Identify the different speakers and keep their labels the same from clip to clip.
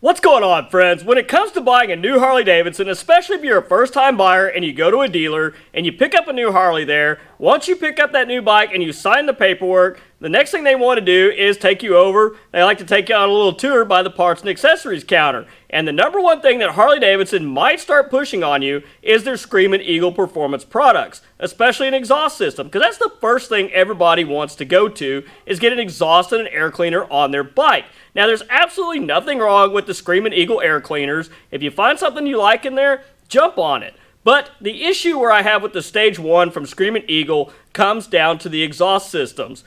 Speaker 1: What's going on, friends? When it comes to buying a new Harley-Davidson, especially if you're a first-time buyer and you go to a dealer and you pick up a new Harley there, once you pick up that new bike and you sign the paperwork, the next thing they want to do is take you over. They like to take you on a little tour by the parts and accessories counter. And the number one thing that Harley-Davidson might start pushing on you is their Screamin Eagle performance products, especially an exhaust system, because that's the first thing everybody wants to go to is get an exhaust and an air cleaner on their bike. Now, there's absolutely nothing wrong with the Screamin Eagle air cleaners. If you find something you like in there, jump on it. But the issue where I have with the Stage 1 from Screamin Eagle comes down to the exhaust systems.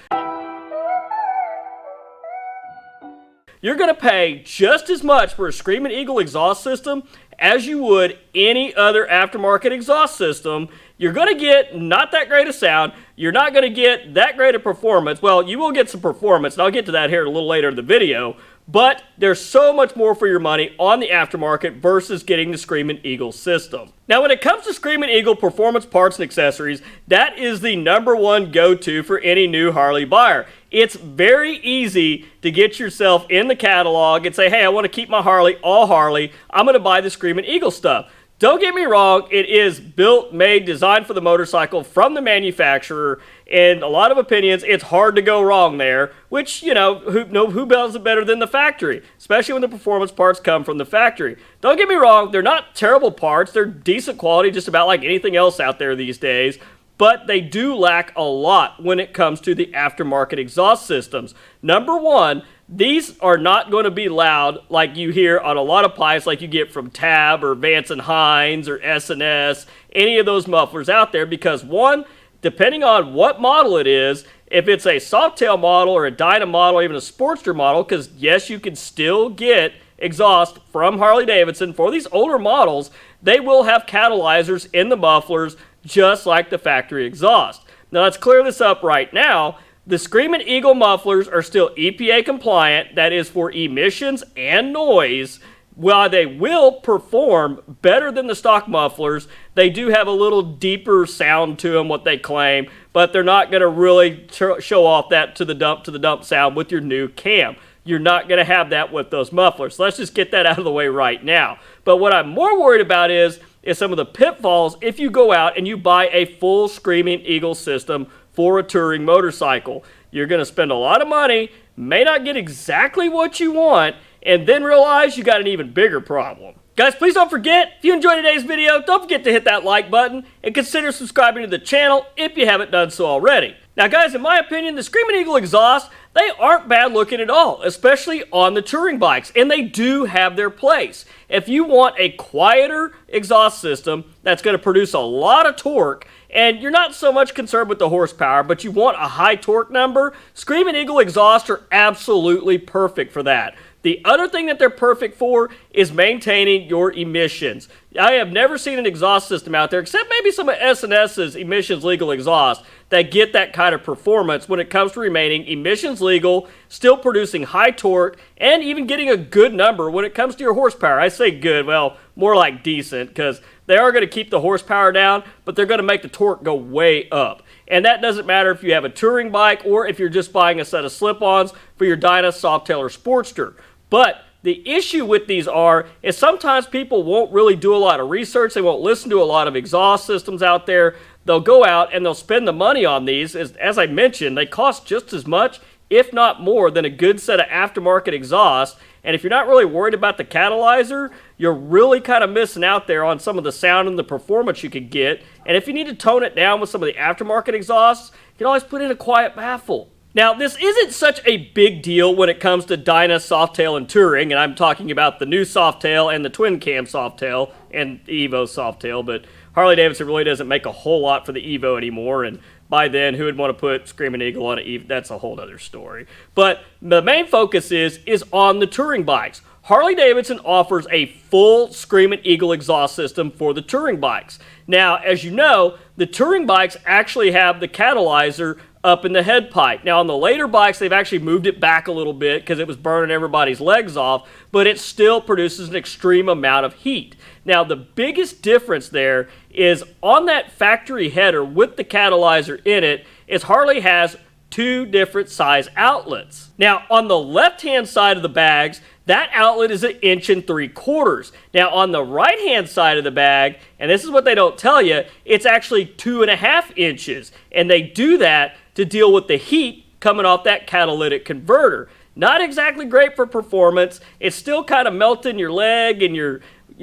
Speaker 1: You're going to pay just as much for a Screamin Eagle exhaust system as you would any other aftermarket exhaust system. You're going to get not that great of sound. You're not going to get that great of performance. Well, you will get some performance, and I'll get to that here a little later in the video. But there's so much more for your money on the aftermarket versus getting the Screamin Eagle system. Now, when it comes to Screamin Eagle performance parts and accessories, that is the number one go-to for any new Harley buyer. It's very easy to get yourself in the catalog and say, hey, I want to keep my Harley all Harley. I'm going to buy the Screamin Eagle stuff. Don't get me wrong, it is built, made, designed for the motorcycle from the manufacturer. In a lot of opinions, it's hard to go wrong there, which, who builds it better than the factory, especially when the performance parts come from the factory. Don't get me wrong, they're not terrible parts. They're decent quality, just about like anything else out there these days. But they do lack a lot when it comes to the aftermarket exhaust systems. Number one, these are not going to be loud like you hear on a lot of pipes like you get from Tab or Vance & Hines or S&S, any of those mufflers out there, because one, depending on what model it is, if it's a Softail model or a Dyna model or even a Sportster model, because yes, you can still get exhaust from Harley-Davidson for these older models, they will have catalyzers in the mufflers just like the factory exhaust. Now let's clear this up right now. The Screamin Eagle mufflers are still EPA compliant, that is for emissions and noise. While they will perform better than the stock mufflers, they do have a little deeper sound to them, what they claim, but they're not going to really show off that to the dump sound with your new cam. You're not going to have that with those mufflers. So let's just get that out of the way right now. But what I'm more worried about is some of the pitfalls if you go out and you buy a full Screamin Eagle system for a touring motorcycle. You're going to spend a lot of money, may not get exactly what you want, and then realize you got an even bigger problem. Guys, please don't forget, if you enjoyed today's video, don't forget to hit that like button and consider subscribing to the channel if you haven't done so already. Now guys, in my opinion, the Screamin Eagle exhaust, they aren't bad looking at all, especially on the touring bikes, and they do have their place. If you want a quieter exhaust system that's going to produce a lot of torque, and you're not so much concerned with the horsepower, but you want a high torque number, Screamin Eagle exhausts are absolutely perfect for that. The other thing that they're perfect for is maintaining your emissions. I have never seen an exhaust system out there, except maybe some of S&S's emissions legal exhaust, that get that kind of performance when it comes to remaining emissions legal, still producing high torque, and even getting a good number when it comes to your horsepower. I say good, well, more like decent, because they are going to keep the horsepower down, but they're going to make the torque go way up. And that doesn't matter if you have a touring bike or if you're just buying a set of slip-ons for your Dyna, Softail, or Sportster. But the issue with these is sometimes people won't really do a lot of research. They won't listen to a lot of exhaust systems out there. They'll go out and they'll spend the money on these. As I mentioned, they cost just as much, if not more, than a good set of aftermarket exhaust. And if you're not really worried about the catalyzer, you're really kind of missing out there on some of the sound and the performance you could get. And if you need to tone it down with some of the aftermarket exhausts, you can always put in a quiet baffle. Now, this isn't such a big deal when it comes to Dyna, Softail, and Touring, and I'm talking about the new Softail and the twin cam Softail and the Evo Softail, but Harley-Davidson really doesn't make a whole lot for the Evo anymore, and by then, who would want to put Screamin Eagle on an Evo? That's a whole other story. But the main focus is on the touring bikes. Harley-Davidson offers a full Screamin Eagle exhaust system for the touring bikes. Now, as you know, the touring bikes actually have the catalyzer up in the head pipe. Now, on the later bikes, they've actually moved it back a little bit because it was burning everybody's legs off, but it still produces an extreme amount of heat. Now, the biggest difference there is on that factory header with the catalyzer in it, is Harley has two different size outlets. Now, on the left-hand side of the bags, that outlet is 1.75 inches. Now on the right hand side of the bag, and this is what they don't tell you, it's actually 2.5 inches. And they do that to deal with the heat coming off that catalytic converter. Not exactly great for performance. It's still kind of melting your leg and your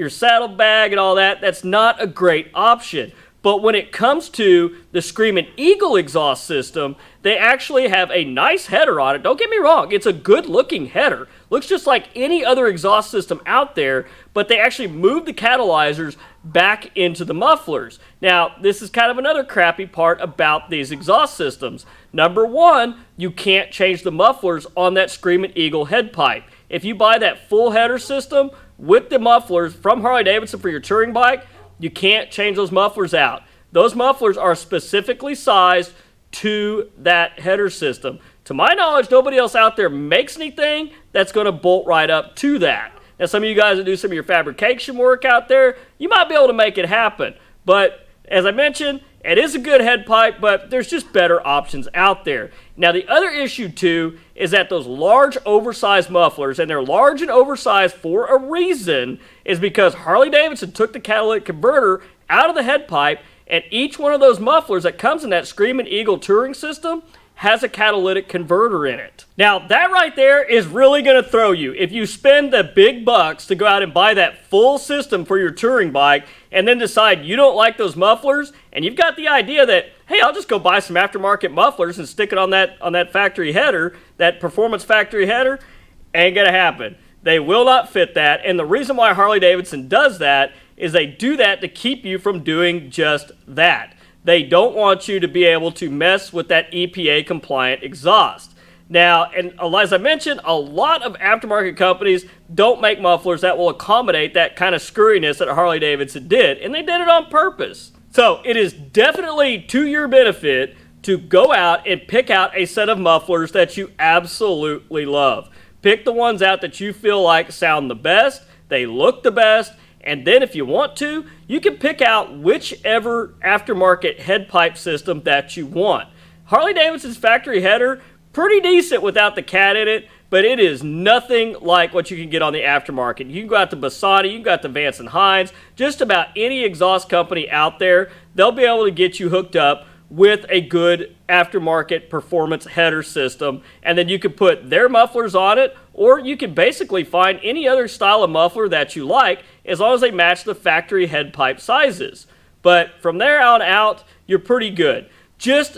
Speaker 1: saddlebag and all that. That's not a great option. But when it comes to the Screamin Eagle exhaust system, they actually have a nice header on it. Don't get me wrong, it's a good looking header. Looks just like any other exhaust system out there, but they actually move the catalyzers back into the mufflers. Now, this is kind of another crappy part about these exhaust systems. Number one, you can't change the mufflers on that Screamin Eagle head pipe. If you buy that full header system with the mufflers from Harley-Davidson for your touring bike, you can't change those mufflers out. Those mufflers are specifically sized to that header system. To my knowledge, nobody else out there makes anything that's going to bolt right up to that. Now, some of you guys that do some of your fabrication work out there, you might be able to make it happen. But as I mentioned, it is a good head pipe, but there's just better options out there. Now, the other issue, too, is that those large, oversized mufflers, and they're large and oversized for a reason, is because Harley-Davidson took the catalytic converter out of the head pipe, and each one of those mufflers that comes in that Screamin Eagle touring system has a catalytic converter in it. Now, that right there is really going to throw you. If you spend the big bucks to go out and buy that full system for your touring bike and then decide you don't like those mufflers and you've got the idea that, hey, I'll just go buy some aftermarket mufflers and stick it on that factory header, that performance factory header, ain't going to happen. They will not fit that, and the reason why Harley-Davidson does that is they do that to keep you from doing just that. They don't want you to be able to mess with that EPA compliant exhaust. Now, and as I mentioned, a lot of aftermarket companies don't make mufflers that will accommodate that kind of screwiness that Harley-Davidson did, and they did it on purpose. So it is definitely to your benefit to go out and pick out a set of mufflers that you absolutely love. Pick the ones out that you feel like sound the best, they look the best, and then if you want to, you can pick out whichever aftermarket head pipe system that you want. Harley-Davidson's factory header, pretty decent without the cat in it, but it is nothing like what you can get on the aftermarket. You can go out to Basati, you can go out to Vance & Hines, just about any exhaust company out there, they'll be able to get you hooked up with a good aftermarket performance header system, and then you can put their mufflers on it, or you can basically find any other style of muffler that you like as long as they match the factory head pipe sizes. But from there on out, you're pretty good. Just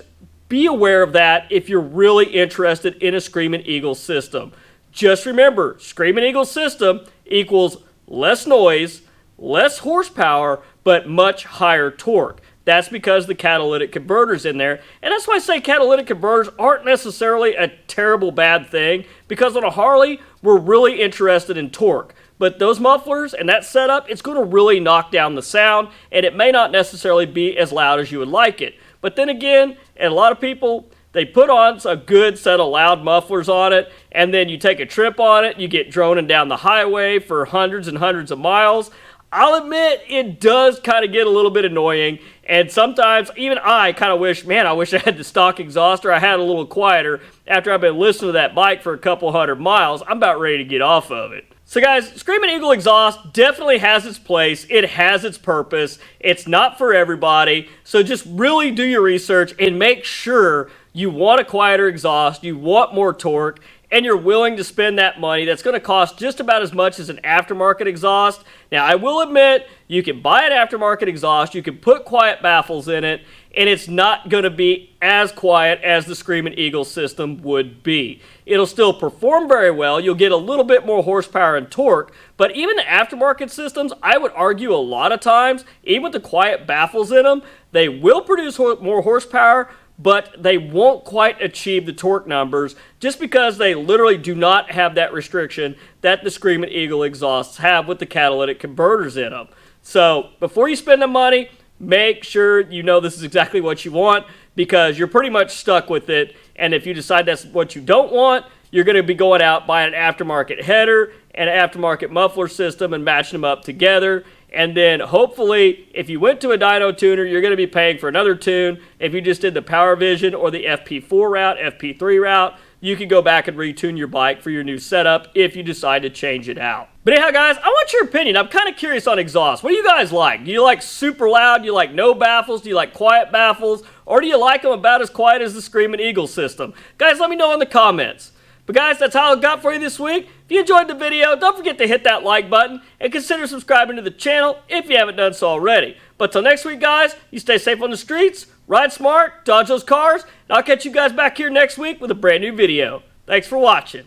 Speaker 1: be aware of that if you're really interested in a Screamin Eagle system. Just remember, Screamin Eagle system equals less noise, less horsepower, but much higher torque. That's because the catalytic converter's in there. And that's why I say catalytic converters aren't necessarily a terrible bad thing, because on a Harley, we're really interested in torque. But those mufflers and that setup, it's going to really knock down the sound, and it may not necessarily be as loud as you would like it. But then again, and a lot of people, they put on a good set of loud mufflers on it, and then you take a trip on it, you get droning down the highway for hundreds and hundreds of miles. I'll admit, it does kind of get a little bit annoying, and sometimes even I kind of wish, man, I wish I had the stock exhaust or I had a little quieter. After I've been listening to that bike for a couple hundred miles, I'm about ready to get off of it. So guys, Screamin Eagle exhaust definitely has its place. It has its purpose. It's not for everybody, so just really do your research and make sure you want a quieter exhaust, you want more torque, and you're willing to spend that money. That's going to cost just about as much as an aftermarket exhaust. Now, I will admit, you can buy an aftermarket exhaust, you can put quiet baffles in it, and it's not going to be as quiet as the Screamin Eagle system would be. It'll still perform very well. You'll get a little bit more horsepower and torque, but even the aftermarket systems, I would argue a lot of times, even with the quiet baffles in them, they will produce more horsepower, but they won't quite achieve the torque numbers just because they literally do not have that restriction that the Screamin Eagle exhausts have with the catalytic converters in them. So before you spend the money, make sure you know this is exactly what you want, because you're pretty much stuck with it. And if you decide that's what you don't want, you're going to be going out buying an aftermarket header and an aftermarket muffler system and matching them up together. And then hopefully, if you went to a dyno tuner, you're going to be paying for another tune. If you just did the Power Vision or the FP4 route, FP3 route, you can go back and retune your bike for your new setup if you decide to change it out. But anyhow, guys, I want your opinion. I'm kind of curious on exhaust. What do you guys like? Do you like super loud? Do you like no baffles? Do you like quiet baffles? Or do you like them about as quiet as the Screamin Eagle system? Guys, let me know in the comments. But guys, that's all I've got for you this week. If you enjoyed the video, don't forget to hit that like button and consider subscribing to the channel if you haven't done so already. But till next week, guys, you stay safe on the streets, ride smart, dodge those cars, and I'll catch you guys back here next week with a brand new video. Thanks for watching.